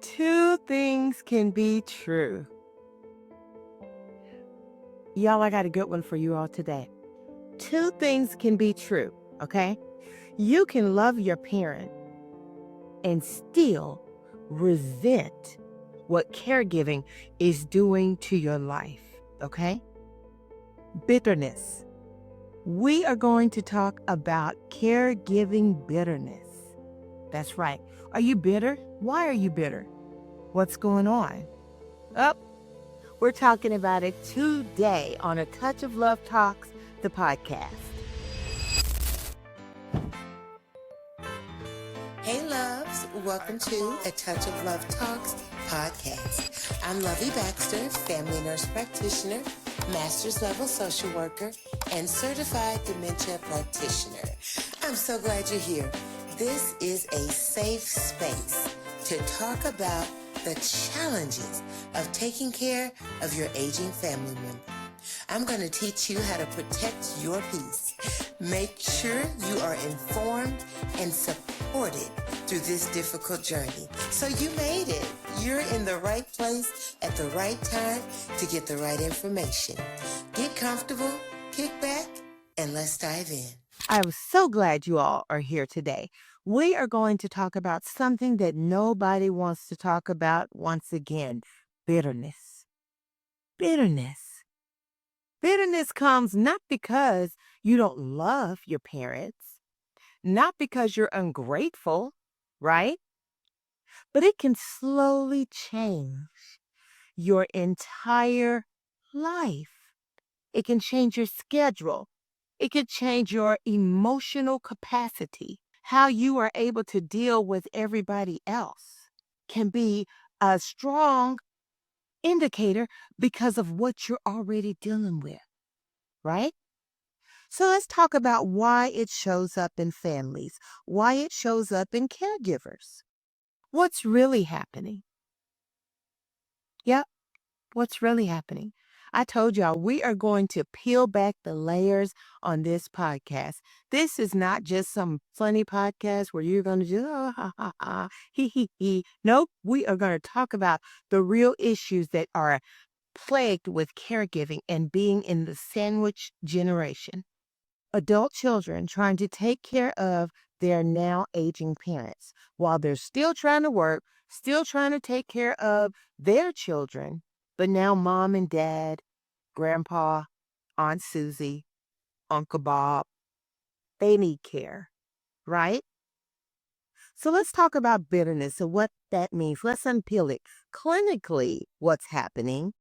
Two things can be true. Y'all, I got a good one for you all today. Two things can be true, okay? You can love your parent and still resent what caregiving is doing to your life, okay? Bitterness. We are going to talk about caregiving bitterness. That's right. Are you bitter? Why are you bitter? What's going on? Up. We're talking about it today on A Touch of Love Talks, the podcast. Hey loves, welcome to A Touch of Love Talks podcast. I'm Lovie Baxter, family nurse practitioner, master's level social worker, and certified dementia practitioner. I'm so glad you're here. This is a safe space to talk about the challenges of taking care of your aging family member. I'm going to teach you how to protect your peace. Make sure you are informed and supported through this difficult journey. So you made it. You're in the right place at the right time to get the right information. Get comfortable, kick back, and let's dive in. I'm so glad you all are here today. We are going to talk about something that nobody wants to talk about once again, bitterness. Bitterness. Bitterness comes not because you don't love your parents, not because you're ungrateful, right? But it can slowly change your entire life. It can change your schedule. It can change your emotional capacity. How you are able to deal with everybody else can be a strong indicator because of what you're already dealing with, right? So let's talk about why it shows up in families, why it shows up in caregivers. What's really happening? Yep, what's really happening? I told y'all we are going to peel back the layers on this podcast. This is not just some funny podcast where you're going to do, oh, ha, ha, ha, he. Nope, we are going to talk about the real issues that are plagued with caregiving and being in the sandwich generation. Adult children trying to take care of their now aging parents while they're still trying to work, still trying to take care of their children, but now mom and dad, grandpa, Aunt Susie, Uncle Bob, they need care, right? So let's talk about bitterness and what that means. Let's unpeel it. Clinically, what's happening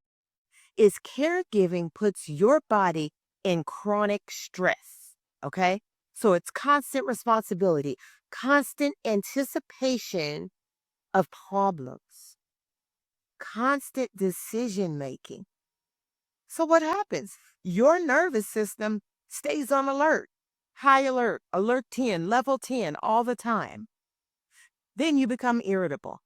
is caregiving puts your body in chronic stress, okay? So it's constant responsibility, constant anticipation of problems, constant decision making. So what happens? Your nervous system stays on alert, high alert, alert 10, level 10 all the time. Then you become irritable.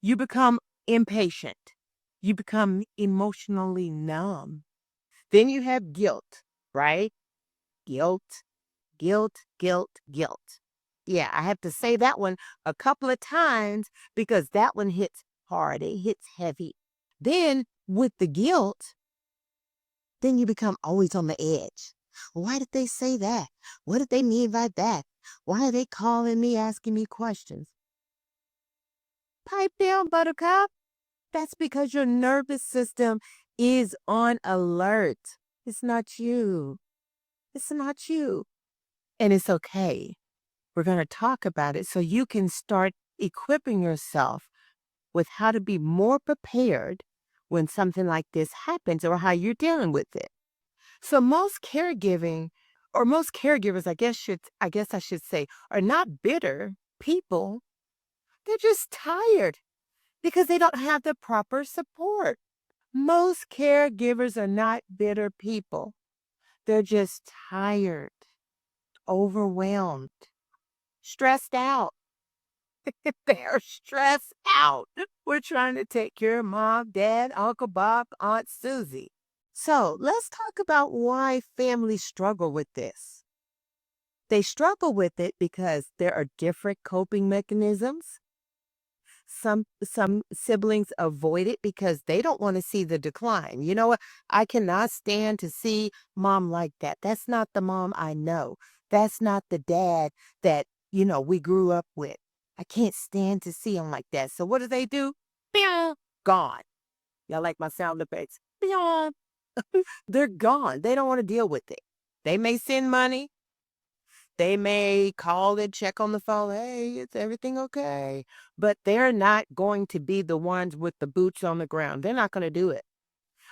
You become impatient. You become emotionally numb. Then you have guilt, right? Guilt, guilt. Yeah, I have to say that one a couple of times because that one hits hard. It hits heavy. Then with the guilt, then you become always on the edge. Why did they say that? What did they mean by that? Why are they calling me, asking me questions? Pipe down, buttercup. That's because your nervous system is on alert. It's not you. It's not you. And it's okay. We're going to talk about it so you can start equipping yourself with how to be more prepared when something like this happens or how you're dealing with it. So most caregiving or most caregivers, I guess I should say, are not bitter people. They're just tired because they don't have the proper support. Most caregivers are not bitter people. They're just tired, overwhelmed, stressed out. They're stressed out. We're trying to take care of mom, dad, Uncle Bob, Aunt Susie. So let's talk about why families struggle with this. They struggle with it because there are different coping mechanisms. Some siblings avoid it because they don't want to see the decline. You know what? I cannot stand to see mom like that. That's not the mom I know. That's not the dad that, we grew up with. I can't stand to see him like that. So what do? Meow. Gone. Y'all like my sound effects? Meow. They're gone. They don't want to deal with it. They may send money. They may call and check on the phone. Hey, is everything okay? But they're not going to be the ones with the boots on the ground. They're not going to do it.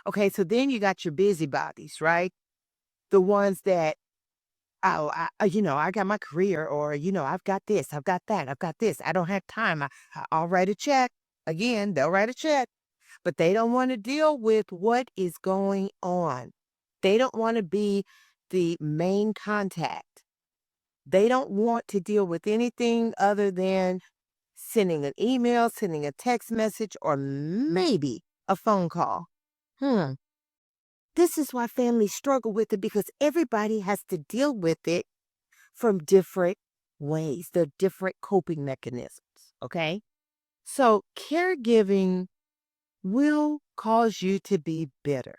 Okay, so then you got your busybodies, right? The ones that, oh, I got my career, or, I've got this, I've got that, I've got this. I don't have time. I'll write a check. Again, they'll write a check, but they don't want to deal with what is going on. They don't want to be the main contact. They don't want to deal with anything other than sending an email, sending a text message, or maybe a phone call. Hmm. This is why families struggle with it, because everybody has to deal with it from different ways. They're different coping mechanisms. Okay. So caregiving will cause you to be bitter,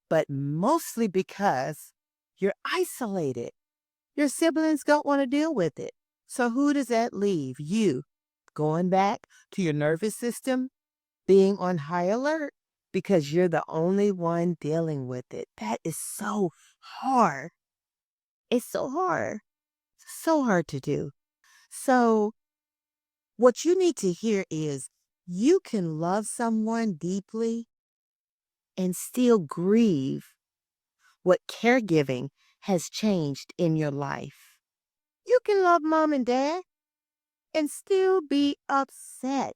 but mostly because you're isolated. Your siblings don't want to deal with it. So who does that leave? You going back to your nervous system, being on high alert because you're the only one dealing with it. That is so hard. It's so hard. So hard to do. So what you need to hear is you can love someone deeply and still grieve what caregiving has changed in your life. You can love mom and dad and still be upset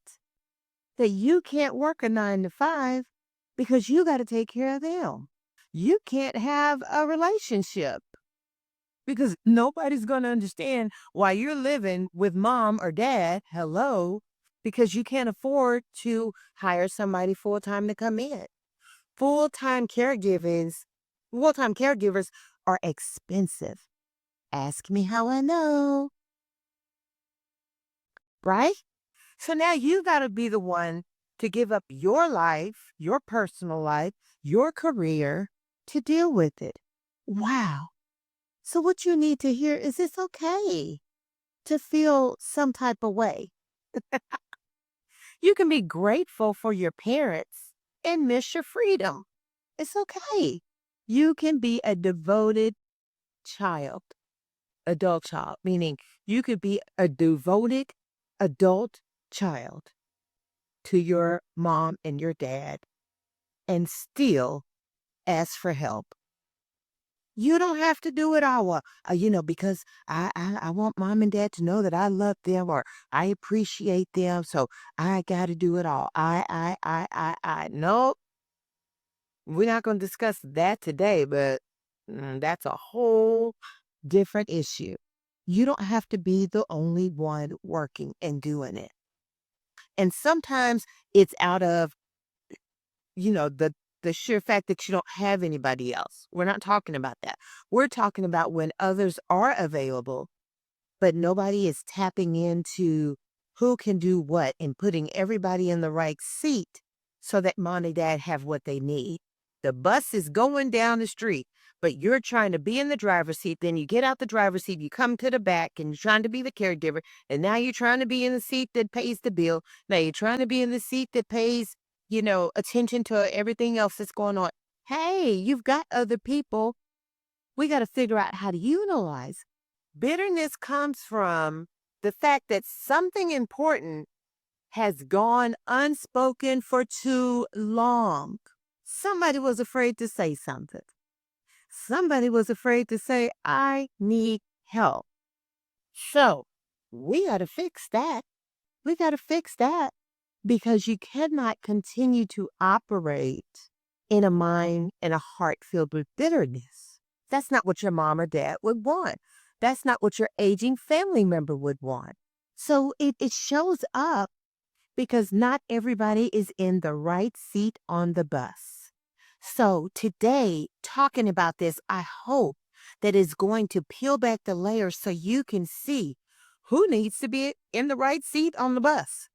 that you can't work a 9 to 5 because you got to take care of them. You can't have a relationship because nobody's going to understand why you're living with mom or dad. Hello, because you can't afford to hire somebody full time to come in. Full time caregivers, Full time caregivers are expensive. Ask me how I know, right? So now you got to be the one to give up your life, your personal life, your career to deal with it. Wow. So what you need to hear is it's okay to feel some type of way. You can be grateful for your parents and miss your freedom. It's okay. You can be a devoted child, adult child, meaning you could be a devoted adult child to your mom and your dad and still ask for help. You don't have to do it all, because I want mom and dad to know that I love them or I appreciate them. So I got to do it all. I. Nope. We're not going to discuss that today, but that's a whole different issue. You don't have to be the only one working and doing it. And sometimes it's out of the sheer fact that you don't have anybody else. We're not talking about that. We're talking about when others are available, but nobody is tapping into who can do what and putting everybody in the right seat so that mom and dad have what they need. The bus is going down the street, but you're trying to be in the driver's seat. Then you get out the driver's seat, you come to the back and you're trying to be the caregiver. And now you're trying to be in the seat that pays the bill. Now you're trying to be in the seat that pays, attention to everything else that's going on. Hey, you've got other people. We got to figure out how to utilize. Bitterness comes from the fact that something important has gone unspoken for too long. Somebody was afraid to say something. Somebody was afraid to say, I need help. So we got to fix that. We got to fix that because you cannot continue to operate in a mind and a heart filled with bitterness. That's not what your mom or dad would want. That's not what your aging family member would want. So it shows up because not everybody is in the right seat on the bus. So today, talking about this, I hope that is going to peel back the layers so you can see who needs to be in the right seat on the bus.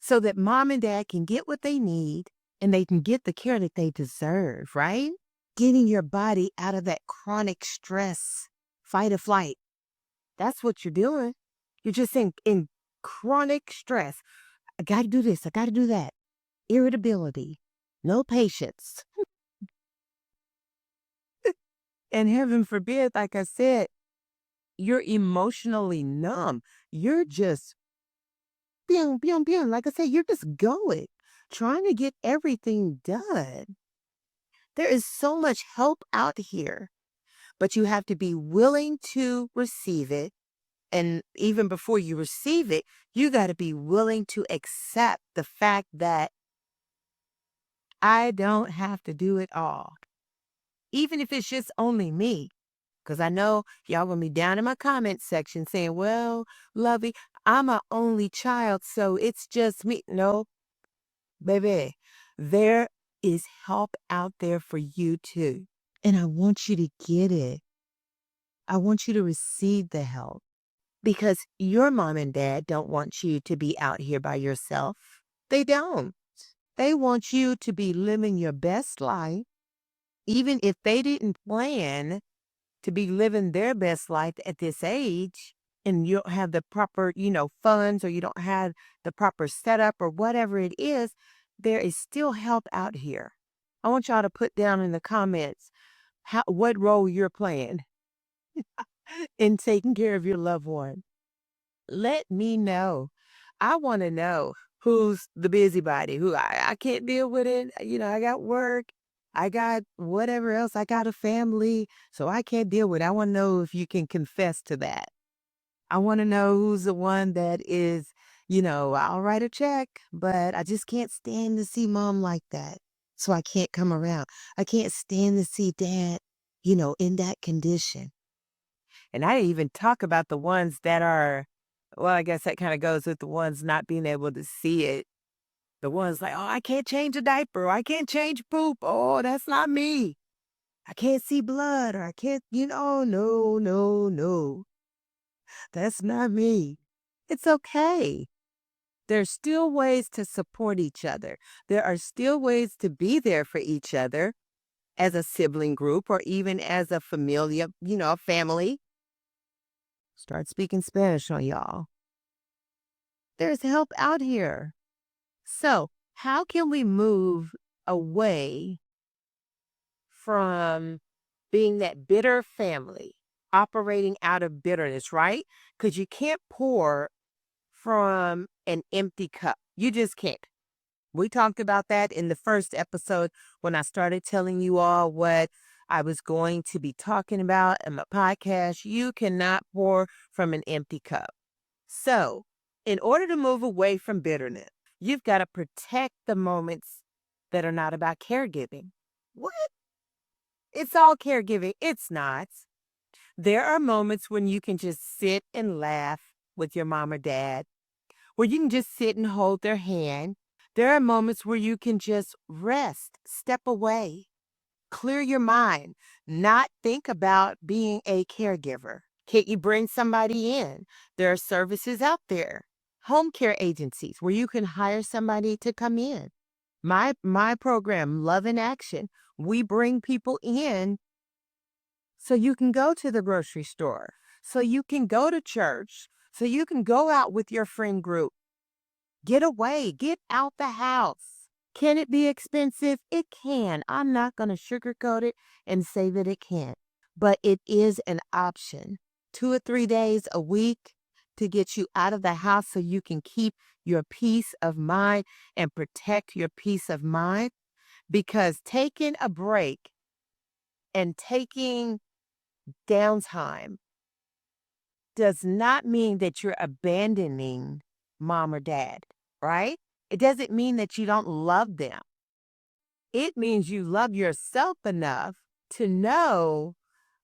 so that mom and dad can get what they need and they can get the care that they deserve, right? Getting your body out of that chronic stress, fight or flight. That's what you're doing. You're just in chronic stress. I got to do this. I got to do that. Irritability, no patience. And heaven forbid, like I said, you're emotionally numb. You're just, pew, pew, pew. Like I said, you're just going, trying to get everything done. There is so much help out here, but you have to be willing to receive it. And even before you receive it, you got to be willing to accept the fact that I don't have to do it all, even if it's just only me. Because I know y'all gonna be down in my comment section saying, well, Lovey, I'm a only child, so it's just me. No, baby, there is help out there for you too. And I want you to get it. I want you to receive the help because your mom and dad don't want you to be out here by yourself. They don't. They want you to be living your best life, even if they didn't plan to be living their best life at this age and you don't have the proper, funds or you don't have the proper setup or whatever it is, there is still help out here. I want y'all to put down in the comments what role you're playing in taking care of your loved one. Let me know. I want to know who's the busybody, who I can't deal with it. I got work. I got whatever else. I got a family, so I can't deal with it. I want to know if you can confess to that. I want to know who's the one that is, I'll write a check, but I just can't stand to see mom like that. So I can't come around. I can't stand to see dad, in that condition. And I didn't even talk about the ones that are, well, I guess that kind of goes with the ones not being able to see it. The ones like, oh, I can't change a diaper. Or I can't change poop. Oh, that's not me. I can't see blood or I can't, no, no, no. That's not me. It's okay. There's still ways to support each other. There are still ways to be there for each other as a sibling group or even as a familia, family. Start speaking Spanish on y'all. There's help out here. So, how can we move away from being that bitter family, operating out of bitterness, right? Because you can't pour from an empty cup. You just can't. We talked about that in the first episode when I started telling you all what I was going to be talking about in my podcast. You cannot pour from an empty cup. So, in order to move away from bitterness, you've got to protect the moments that are not about caregiving. What? It's all caregiving. It's not. There are moments when you can just sit and laugh with your mom or dad, where you can just sit and hold their hand. There are moments where you can just rest, step away, clear your mind, not think about being a caregiver. Can't you bring somebody in? There are services out there, home care agencies where you can hire somebody to come in. My program, Love in Action, we bring people in so you can go to the grocery store, so you can go to church, so you can go out with your friend group. Get away, get out the house. Can it be expensive? It can. I'm not going to sugarcoat it and say that it can't, but it is an option. 2 or 3 days a week to get you out of the house so you can keep your peace of mind and protect your peace of mind. Because taking a break and taking downtime does not mean that you're abandoning mom or dad, right? It doesn't mean that you don't love them. It means you love yourself enough to know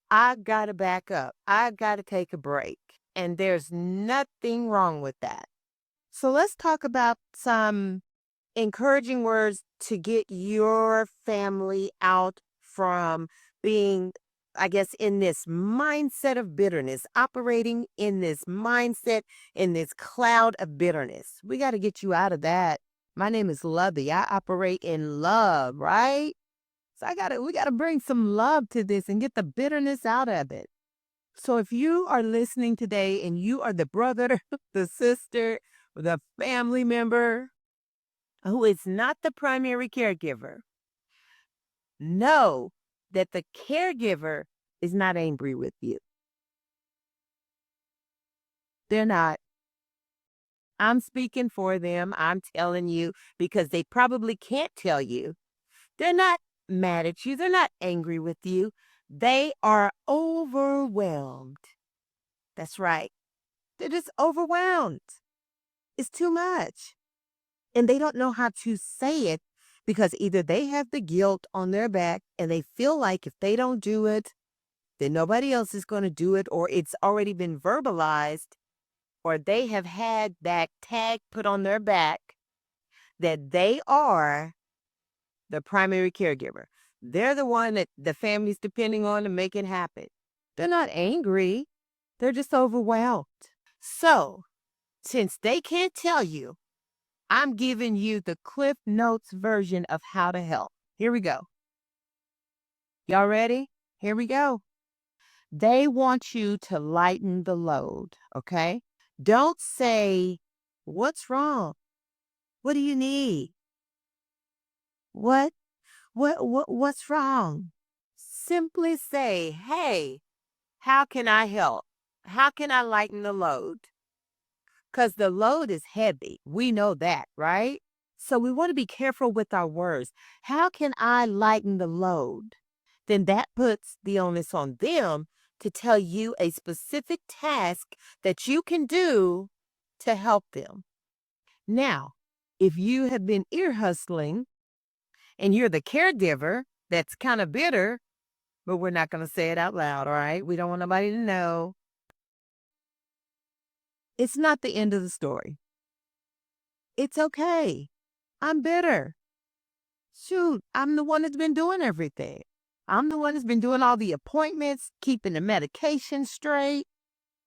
I've got to back up. I've got to take a break. And there's nothing wrong with that. So let's talk about some encouraging words to get your family out from being I guess, in this mindset of bitterness, operating in this mindset, in this cloud of bitterness. We got to get you out of that. My name is Lovey. I operate in love, right? So we got to bring some love to this and get the bitterness out of it. So if you are listening today and you are the brother, the sister, the family member who is not the primary caregiver, know that the caregiver is not angry with you. They're not. I'm speaking for them. I'm telling you because they probably can't tell you. They're not mad at you. They're not angry with you. They are overwhelmed. That's right. They're just overwhelmed. It's too much. And they don't know how to say it because either they have the guilt on their back and they feel like if they don't do it, then nobody else is going to do it, or it's already been verbalized, or they have had that tag put on their back that they are the primary caregiver. They're the one that the family's depending on to make it happen. They're not angry. They're just overwhelmed. So, since they can't tell you, I'm giving you the Cliff Notes version of how to help. Here we go. Y'all ready? Here we go. They want you to lighten the load, okay? Don't say, "What's wrong? What do you need? What what's wrong?" Simply say, "Hey, how can I help? How can I lighten the load?" Cuz the load is heavy. We know that, right? So we want to be careful with our words. How can I lighten the load? Then that puts the onus on them to tell you a specific task that you can do to help them. Now, if you have been ear hustling and you're the caregiver that's kind of bitter, but we're not going to say it out loud, all right? We don't want nobody to know. It's not the end of the story. It's okay. I'm bitter. Shoot, I'm the one that's been doing everything. I'm the one that's been doing all the appointments, keeping the medication straight,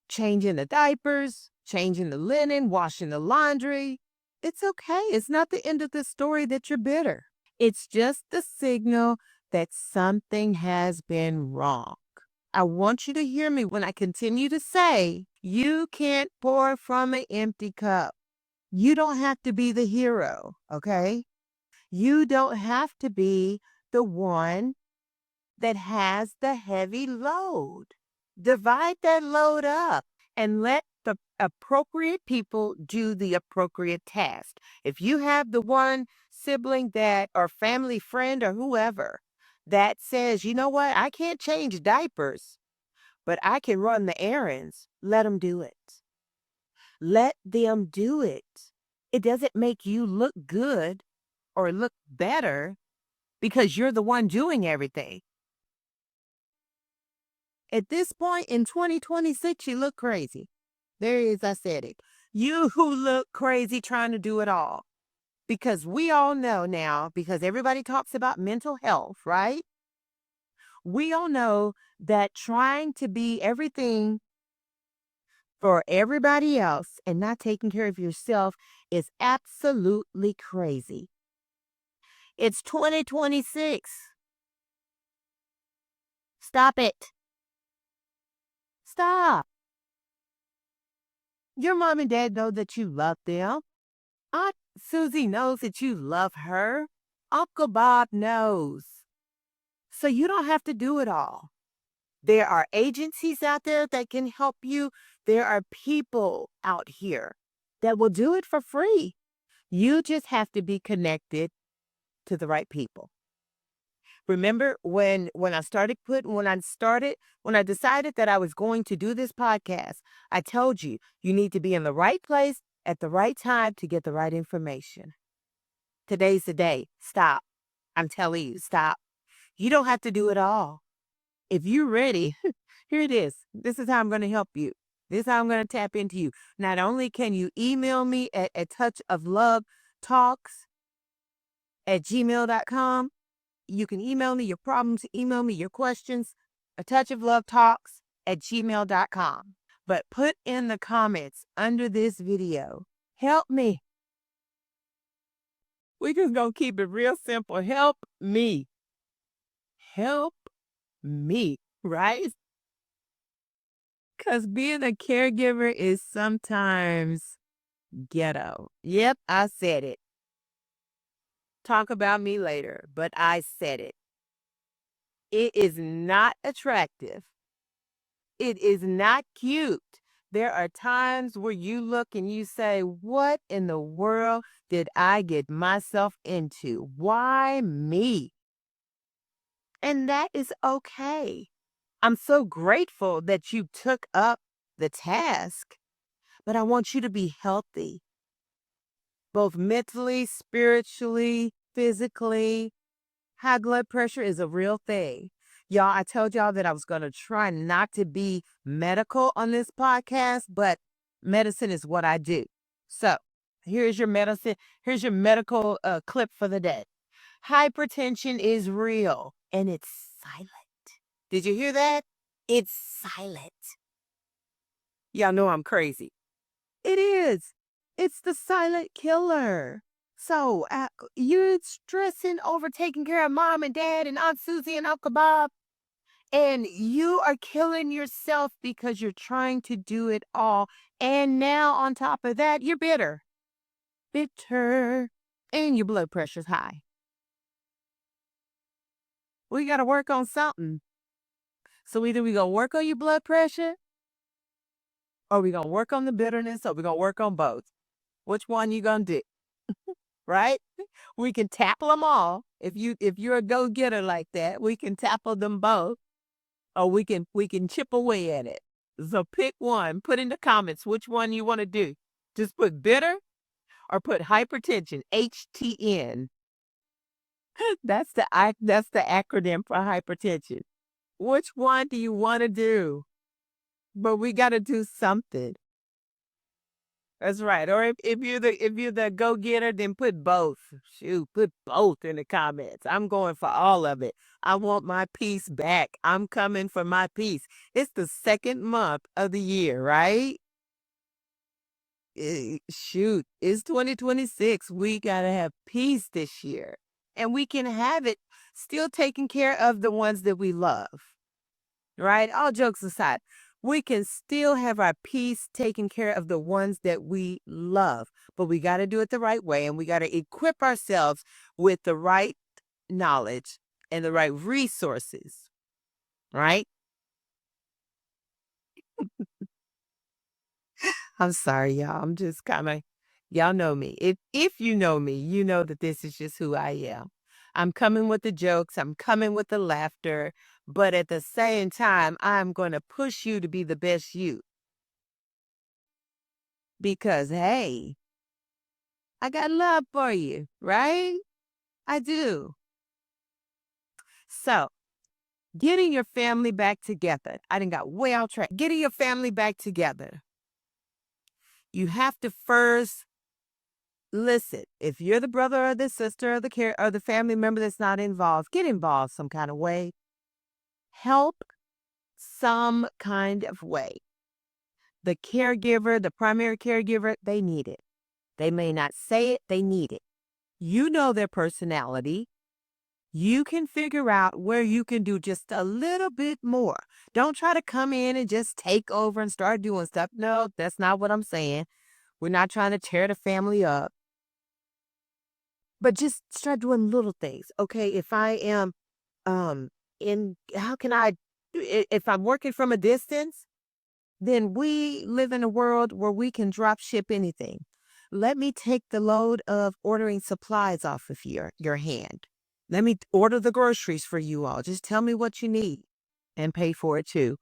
changing the diapers, changing the linen, washing the laundry. It's okay. It's not the end of the story that you're bitter. It's just the signal that something has been wrong. I want you to hear me when I continue to say, you can't pour from an empty cup. You don't have to be the hero, okay? You don't have to be the one that has the heavy load. Divide that load up and let the appropriate people do the appropriate task. If you have the one sibling that or family friend or whoever that says, you know what, I can't change diapers, but I can run the errands, let them do it. Let them do it. It doesn't make you look good or look better because you're the one doing everything. At this point in 2026, you look crazy. There it is, I said it. You who look crazy trying to do it all. Because we all know now, because everybody talks about mental health, right? We all know that trying to be everything for everybody else and not taking care of yourself is absolutely crazy. It's 2026. Stop it. Stop. Your mom and dad know that you love them. Aunt Susie knows that you love her. Uncle Bob knows. So you don't have to do it all. There are agencies out there that can help you. There are people out here that will do it for free. You just have to be connected to the right people. Remember when I decided that I was going to do this podcast, I told you you need to be in the right place at the right time to get the right information. Today's the day. Stop. I'm telling you, stop. You don't have to do it all. If you're ready, here it is. This is how I'm going to help you. This is how I'm going to tap into you. Not only can you email me at touchoflovetalks@gmail.com, you can email me your problems, email me your questions. A touch of love talks at gmail.com. But put in the comments under this video, help me. We just gonna keep it real simple. Help me. Help me, right? Because being a caregiver is sometimes ghetto. Yep, I said it. Talk about me later, but I said it. It is not attractive. It is not cute. There are times where you look and you say, what in the world did I get myself into? Why me? And that is okay. I'm so grateful that you took up the task, but I want you to be healthy, both mentally, spiritually, physically. High blood pressure is a real thing. Y'all, I told y'all that I was going to try not to be medical on this podcast, but medicine is what I do. So here's your medicine. Here's your medical clip for the day. Hypertension is real and it's silent. Did you hear that? It's silent. Y'all know I'm crazy. It is. It's the silent killer. So you're stressing over taking care of mom and dad and Aunt Susie and Uncle Bob, and you are killing yourself because you're trying to do it all. And now on top of that, you're bitter. Bitter. And your blood pressure's high. We got to work on something. So either we going to work on your blood pressure, or we going to work on the bitterness, or we going to work on both. Which one you going to do? Right? We can tackle them all. If you're a go-getter like that, we can tackle them both, or we can chip away at it. So pick one. Put in the comments which one you want to do. Just put bitter or put hypertension. HTN. That's the acronym for hypertension. Which one do you want to do? But we got to do something. That's right. Or if you're the go-getter, then put both. Shoot, put both in the comments. I'm going for all of it. I want my peace back. I'm coming for my peace. It's the second month of the year, right? Shoot, it's 2026. We got to have peace this year. And we can have it still taking care of the ones that we love. Right? All jokes aside, we can still have our peace taking care of the ones that we love, but we got to do it the right way, and we got to equip ourselves with the right knowledge and the right resources, right? I'm sorry, y'all. I'm just kind of, y'all know me. If you know me, you know that this is just who I am. I'm coming with the jokes. I'm coming with the laughter. But at the same time, I'm going to push you to be the best you. Because, hey, I got love for you, right? I do. So, getting your family back together. I done got way off track. Getting your family back together. You have to first listen. If you're the brother or the sister or the family member that's not involved, get involved some kind of way. Help some kind of way. The caregiver, the primary caregiver, they need it. They may not say it, they need it. You know their personality. You can figure out where you can do just a little bit more. Don't try to come in and just take over and start doing stuff. No, that's not what I'm saying. We're not trying to tear the family up. But just start doing little things. Okay, if I am in how can I if I'm working from a distance, then we live in a world where we can drop ship anything. Let me take the load of ordering supplies off of your hand. Let me order the groceries for you all. Just tell me what you need and pay for it too.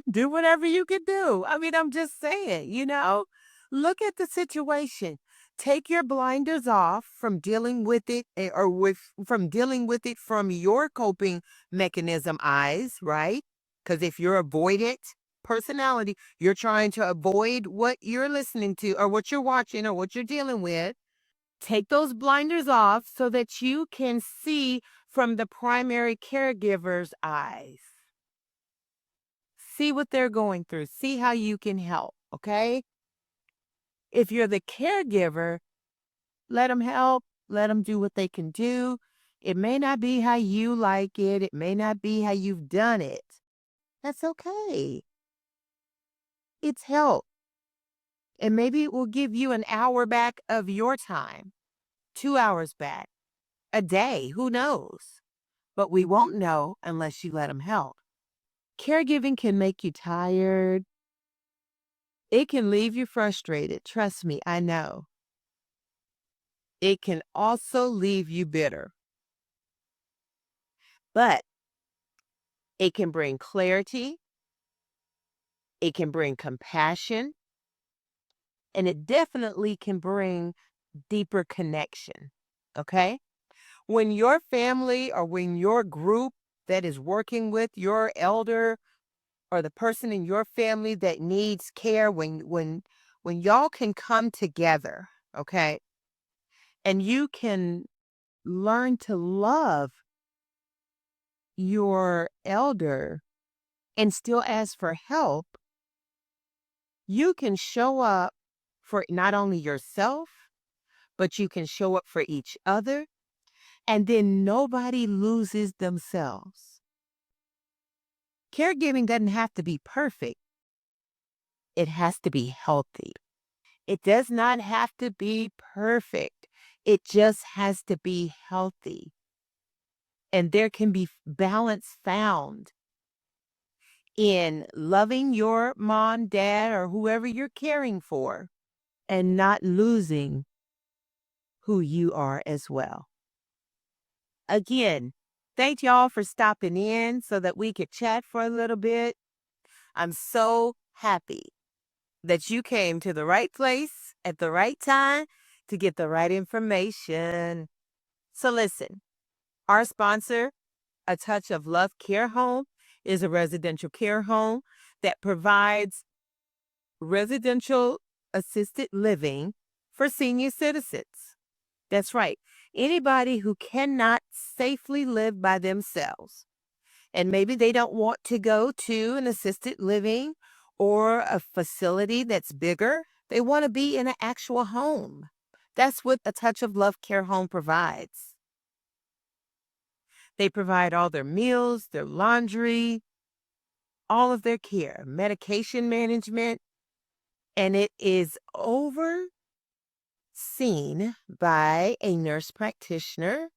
Do whatever you can do. I mean, I'm just saying, look at the situation. Take your blinders off from dealing with it from dealing with it from your coping mechanism eyes, right? Because if you're avoidant personality, you're trying to avoid what you're listening to or what you're watching or what you're dealing with. Take those blinders off so that you can see from the primary caregiver's eyes. See what they're going through. See how you can help, okay? If you're the caregiver, let them help. Let them do what they can do. It may not be how you like it. It may not be how you've done it. That's okay. It's help. And maybe it will give you an hour back of your time, 2 hours back, a day. Who knows? But we won't know unless you let them help. Caregiving can make you tired. It can leave you frustrated. Trust me, I know. It can also leave you bitter. But it can bring clarity. It can bring compassion. And it definitely can bring deeper connection. Okay? When your family or when your group that is working with your elder or the person in your family that needs care, when y'all can come together, okay, and you can learn to love your elder and still ask for help, you can show up for not only yourself, but you can show up for each other, and then nobody loses themselves. Caregiving doesn't have to be perfect. It has to be healthy. It does not have to be perfect. It just has to be healthy. And there can be balance found in loving your mom, dad, or whoever you're caring for and not losing who you are as well. Again, thank y'all for stopping in so that we could chat for a little bit. I'm so happy that you came to the right place at the right time to get the right information. So listen, our sponsor, A Touch of Love Care Home, is a residential care home that provides residential assisted living for senior citizens. That's right. Anybody who cannot safely live by themselves. And maybe they don't want to go to an assisted living or a facility that's bigger. They want to be in an actual home. That's what A Touch of Love Care Home provides. They provide all their meals, their laundry, all of their care, medication management, and it is overseen by a nurse practitioner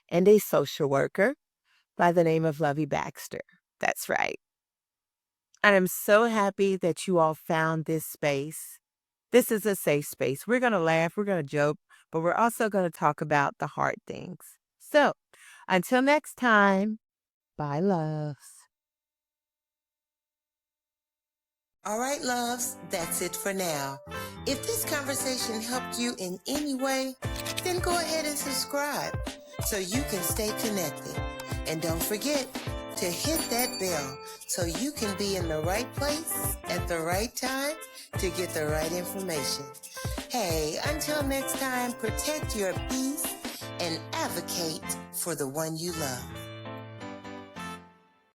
and a social worker by the name of Lovie Baxter. That's right. And I'm so happy that you all found this space. This is a safe space. We're going to laugh, we're going to joke, but we're also going to talk about the hard things. So until next time, bye, loves. All right, loves, that's it for now. If this conversation helped you in any way, then go ahead and subscribe so you can stay connected. And don't forget to hit that bell so you can be in the right place at the right time to get the right information. Hey, until next time, protect your peace and advocate for the one you love.